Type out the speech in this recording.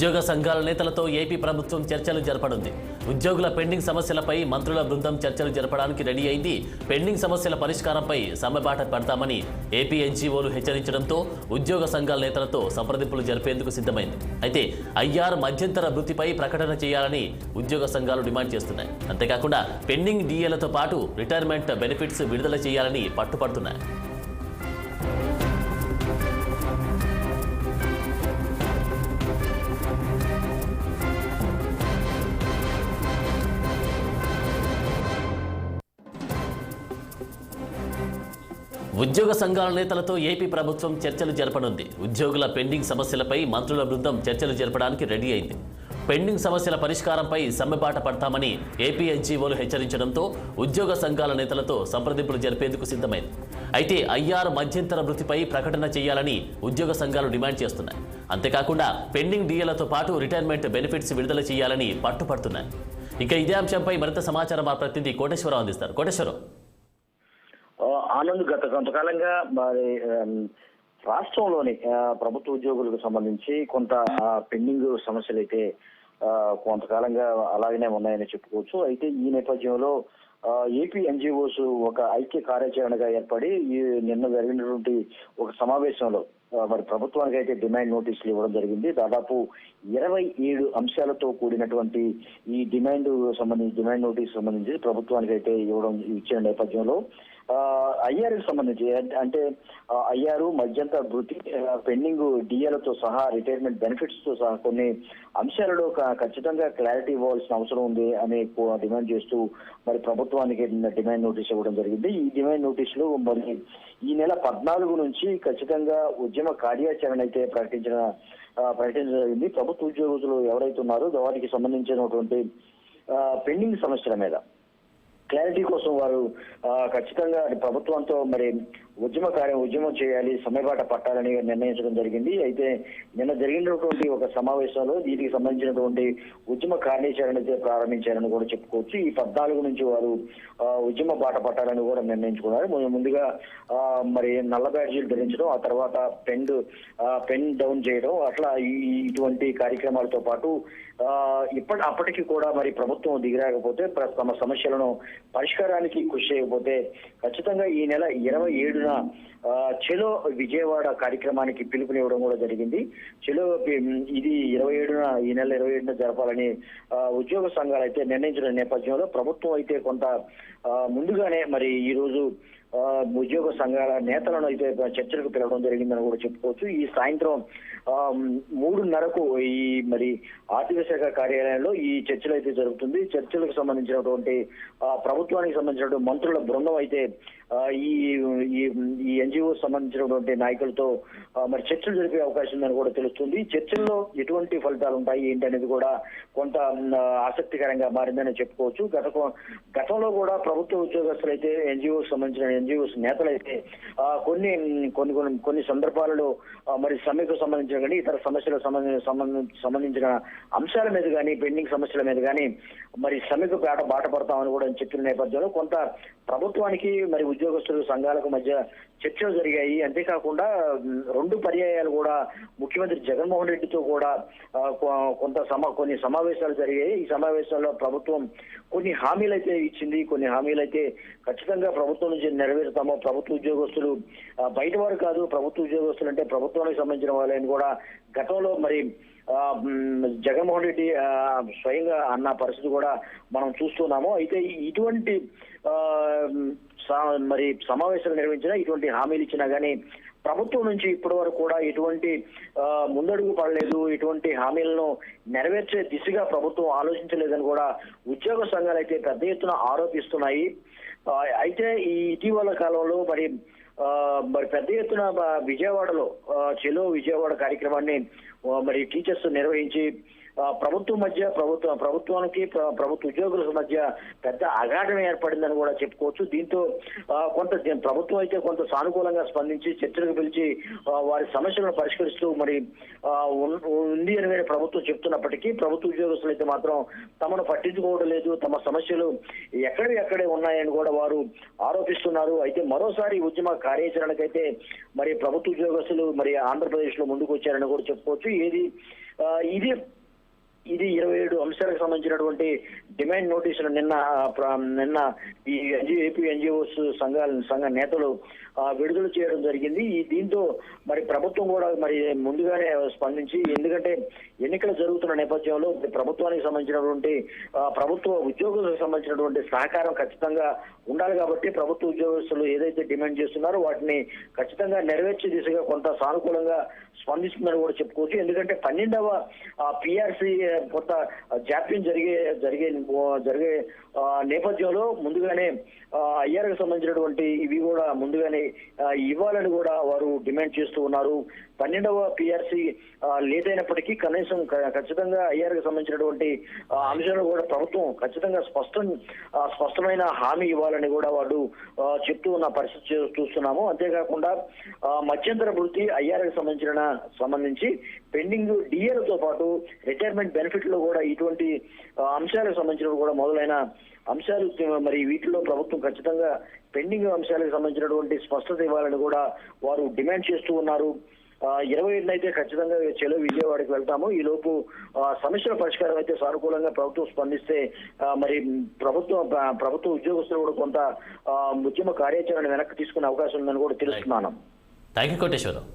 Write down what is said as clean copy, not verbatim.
ఉద్యోగ సంఘాల నేతలతో ఏపీ ప్రభుత్వం చర్చలు జరపనుంది. ఉద్యోగుల పెండింగ్ సమస్యలపై మంత్రుల బృందం చర్చలు జరపడానికి రెడీ అయింది. పెండింగ్ సమస్యల పరిష్కారంపై సమ్మెబాట పడతామని ఏపీ ఎన్జీఓలు హెచ్చరించడంతో ఉద్యోగ సంఘాల నేతలతో సంప్రదింపులు జరిపేందుకు సిద్ధమైంది. అయితే ఐఆర్ మధ్యంతర వృత్తిపై ప్రకటన చేయాలని ఉద్యోగ సంఘాలు డిమాండ్ చేస్తున్నాయి. అంతేకాకుండా పెండింగ్ డీఏలతో పాటు రిటైర్మెంట్ బెనిఫిట్స్ విడుదల చేయాలని పట్టుపడుతున్నాయి. ఉద్యోగ సంఘాల నేతలతో ఏపీ ప్రభుత్వం చర్చలు జరపనుంది. ఉద్యోగుల పెండింగ్ సమస్యలపై మంత్రుల బృందం చర్చలు జరపడానికి రెడీ అయింది. పెండింగ్ సమస్యల పరిష్కారంపై సమ్మెబాట పడతామని ఏపీ ఎన్జీఓలు హెచ్చరించడంతో ఉద్యోగ సంఘాల నేతలతో సంప్రదింపులు జరిపేందుకు సిద్ధమైంది. అయితే ఐఆర్ మధ్యంతర వృత్తిపై ప్రకటన చేయాలని ఉద్యోగ సంఘాలు డిమాండ్ చేస్తున్నాయి. అంతేకాకుండా పెండింగ్ డీఏలతో పాటు రిటైర్మెంట్ బెనిఫిట్స్ విడుదల చేయాలని పట్టుపడుతున్నాయి. ఇక ఇదే అంశంపై మరింత సమాచారం మా ప్రతినిధి కోటేశ్వరరావు అందిస్తారు. కోటేశ్వరరావు, ఆనంద్, గత కొంతకాలంగా మరి రాష్ట్రంలోని ప్రభుత్వ ఉద్యోగులకు సంబంధించి కొంత పెండింగ్ సమస్యలు అయితే కొంతకాలంగా అలాగనే ఉన్నాయని చెప్పుకోవచ్చు. అయితే ఈ నేపథ్యంలో ఏపీ ఎన్జీఓస్ ఒక ఐక్య కార్యాచరణగా ఏర్పడి నిన్న జరిగినటువంటి ఒక సమావేశంలో మరి ప్రభుత్వానికి అయితే డిమాండ్ నోటీసులు ఇవ్వడం జరిగింది. దాదాపు 27 అంశాలతో కూడినటువంటి ఈ డిమాండ్ నోటీస్ సంబంధించి ప్రభుత్వానికి అయితే ఇచ్చిన నేపథ్యంలో ఐఆర్కి సంబంధించి అంటే ఐఆర్ మధ్యంతర వృత్తి, పెండింగ్ డిఏలతో సహా రిటైర్మెంట్ బెనిఫిట్స్ తో సహా కొన్ని అంశాలలో ఖచ్చితంగా క్లారిటీ ఇవ్వాల్సిన అవసరం ఉంది అని డిమాండ్ చేస్తూ మరి ప్రభుత్వానికి డిమాండ్ నోటీస్ ఇవ్వడం జరిగింది. ఈ డిమాండ్ నోటీసులు మరి ఈ నెల 14 నుంచి ఖచ్చితంగా ఉద్యమ కార్యాచరణ అయితే ప్రకటించడం జరిగింది. ప్రభుత్వ ఉద్యోగులు ఎవరైతే ఉన్నారో వారికి సంబంధించినటువంటి పెండింగ్ సమస్యల మీద క్లారిటీ కోసం వారు ఖచ్చితంగా ప్రభుత్వంతో మరి ఉద్యమం చేయాలి, సమ్మెబాట పట్టాలని నిర్ణయించడం జరిగింది. అయితే నిన్న జరిగినటువంటి ఒక సమావేశంలో దీనికి సంబంధించినటువంటి ఉద్యమ కార్యాచరణ అయితే ప్రారంభించారని కూడా చెప్పుకోవచ్చు. ఈ 14 నుంచి వారు ఉద్యమ బాట పట్టాలని కూడా నిర్ణయించుకున్నారు. ముందుగా మరి నల్ల బ్యాడ్జీలు ధరించడం, ఆ తర్వాత పెన్ డౌన్ చేయడం, అట్లా ఇటువంటి కార్యక్రమాలతో పాటు అప్పటికి కూడా మరి ప్రభుత్వం దిగిరాకపోతే తమ సమస్యలను పరిష్కారానికి కృషి చేయకపోతే ఖచ్చితంగా ఈ నెల 27న చెలో విజయవాడ కార్యక్రమానికి పిలుపునివ్వడం కూడా జరిగింది. చెలో ఇది ఈ నెల 27న జరపాలని ఉద్యోగ సంఘాలు అయితే నిర్ణయించిన నేపథ్యంలో ప్రభుత్వం అయితే కొంత ముందుగానే మరి ఈ రోజు ఉద్యోగ సంఘాల నేతలను అయితే చర్చలకు పిలవడం జరిగిందని కూడా చెప్పుకోవచ్చు. ఈ సాయంత్రం 3:30కు ఈ మరి ఆర్థిక శాఖ కార్యాలయంలో ఈ చర్చలు అయితే జరుగుతుంది. చర్చలకు సంబంధించినటువంటి ప్రభుత్వానికి సంబంధించినటువంటి మంత్రుల బృందం అయితే ఈ ఎన్జిఓ సంబంధించినటువంటి నాయకులతో మరి చర్చలు జరిపే అవకాశం ఉందని కూడా తెలుస్తుంది. చర్చల్లో ఎటువంటి ఫలితాలు ఉంటాయి ఏంటి అనేది కూడా కొంత ఆసక్తికరంగా మారిందని చెప్పుకోవచ్చు. గతంలో కూడా ప్రభుత్వ ఉద్యోగస్తులు అయితే ఎన్జిఓస్ నేతలైతే కొన్ని సందర్భాలలో మరి సమ్మెకు సంబంధించిన కానీ ఇతర సమస్యలకు సంబంధించిన అంశాల మీద కానీ పెండింగ్ సమస్యల మీద కానీ మరి సమ్మెకు బాట పడతామని కూడా చెప్పిన నేపథ్యంలో కొంత ప్రభుత్వానికి మరి ఉద్యోగస్తులు సంఘాలకు మధ్య చర్చలు జరిగాయి. అంతేకాకుండా 2 పర్యాయాలు కూడా ముఖ్యమంత్రి జగన్మోహన్ రెడ్డితో కూడా కొన్ని సమావేశాలు జరిగాయి. ఈ సమావేశాల్లో ప్రభుత్వం కొన్ని హామీలు అయితే ఇచ్చింది. కొన్ని హామీలు అయితే ఖచ్చితంగా ప్రభుత్వం నుంచి నెరవేరుతామో, ప్రభుత్వ ఉద్యోగస్తులు బయట వారు కాదు, ప్రభుత్వ ఉద్యోగస్తులు అంటే ప్రభుత్వానికి సంబంధించిన వాళ్ళని కూడా గతంలో మరి జగన్మోహన్ రెడ్డి స్వయంగా అన్న పరిస్థితి కూడా మనం చూస్తున్నాము. అయితే ఇటువంటి మరి సమావేశాలు నిర్వహించినా, ఇటువంటి హామీలు ఇచ్చినా కానీ ప్రభుత్వం నుంచి ఇప్పటి వరకు కూడా ఎటువంటి ముందడుగు పడలేదు. ఇటువంటి హామీలను నెరవేర్చే దిశగా ప్రభుత్వం ఆలోచించలేదని కూడా ఉద్యోగ సంఘాలు అయితే పెద్ద ఎత్తున ఆరోపిస్తున్నాయి. అయితే ఈ ఇటీవల కాలంలో మరి పెద్ద ఎత్తున విజయవాడలో చెలో విజయవాడ కార్యక్రమాన్ని మరి టీచర్స్ నిర్వహించి ప్రభుత్వానికి ప్రభుత్వ ఉద్యోగుల మధ్య పెద్ద అగాధం ఏర్పడిందని కూడా చెప్పుకోవచ్చు. దీంతో ప్రభుత్వం అయితే కొంత సానుకూలంగా స్పందించి చర్చలకు పిలిచి వారి సమస్యలను పరిష్కరిస్తూ మరి ఉంది అని ప్రభుత్వం చెప్తున్నప్పటికీ ప్రభుత్వ ఉద్యోగస్తులు అయితే మాత్రం తమను పట్టించుకోవడం లేదు, తమ సమస్యలు ఎక్కడే ఉన్నాయని కూడా వారు ఆరోపిస్తున్నారు. అయితే మరోసారి ఉద్యమ కార్యాచరణకైతే మరి ప్రభుత్వ ఉద్యోగస్తులు మరి ఆంధ్రప్రదేశ్ లో ముందుకు వచ్చారని కూడా చెప్పుకోవచ్చు. ఏది ఇది 27 అంశాలకు సంబంధించినటువంటి డిమాండ్ నోటీసులు నిన్న ఈ ఏపీ ఎన్జిఓస్ సంఘ నేతలు విడుదల చేయడం జరిగింది. దీంతో మరి ప్రభుత్వం కూడా మరి ముందుగానే స్పందించి, ఎందుకంటే ఎన్నికలు జరుగుతున్న నేపథ్యంలో ప్రభుత్వానికి సంబంధించినటువంటి ప్రభుత్వ ఉద్యోగులకు సంబంధించినటువంటి సహకారం ఖచ్చితంగా ఉండాలి. కాబట్టి ప్రభుత్వ ఉద్యోగస్తులు ఏదైతే డిమాండ్ చేస్తున్నారో వాటిని ఖచ్చితంగా నెరవేర్చే దిశగా కొంత సానుకూలంగా స్పందిస్తుందని కూడా చెప్పుకోవచ్చు. ఎందుకంటే 12వ పిఆర్సీ కొంత జాప్యం జరిగే నేపథ్యంలో ముందుగానే ఐఆర్కి సంబంధించినటువంటి ఇవి కూడా ముందుగానే ఇవ్వాలని కూడా వారు డిమాండ్ చేస్తూ ఉన్నారు. 12వ పిఆర్సీ లేట్ అయినప్పటికీ కనీసం ఖచ్చితంగా ఐఆర్కి సంబంధించినటువంటి అంశాలు కూడా ప్రభుత్వం ఖచ్చితంగా స్పష్టమైన హామీ ఇవ్వాలని కూడా వారు చెప్తూ ఉన్న పరిస్థితి చూస్తున్నాము. అంతేకాకుండా మధ్యంతర వృత్తి ఐఆర్కి సంబంధించి పెండింగ్ డిఏలతో పాటు రిటైర్మెంట్ బెనిఫిట్ లో కూడా ఇటువంటి అంశాలకు సంబంధించిన కూడా మొదలైన అంశాలు మరి వీటిలో ప్రభుత్వం ఖచ్చితంగా పెండింగ్ అంశాలకు సంబంధించినటువంటి స్పష్టత ఇవ్వాలని కూడా వారు డిమాండ్ చేస్తూ ఉన్నారు. 27 అయితే ఖచ్చితంగా చెలో విజయవాడకి వెళ్తాము. ఈ లోపు సమస్యల పరిష్కారం అయితే సానుకూలంగా ప్రభుత్వం స్పందిస్తే మరి ప్రభుత్వ ఉద్యోగస్తులు కూడా కొంత ఉద్యమ కార్యాచరణ వెనక్కి తీసుకునే అవకాశం ఉందని కూడా తెలుస్తున్నాను. Thank you Koteswararao.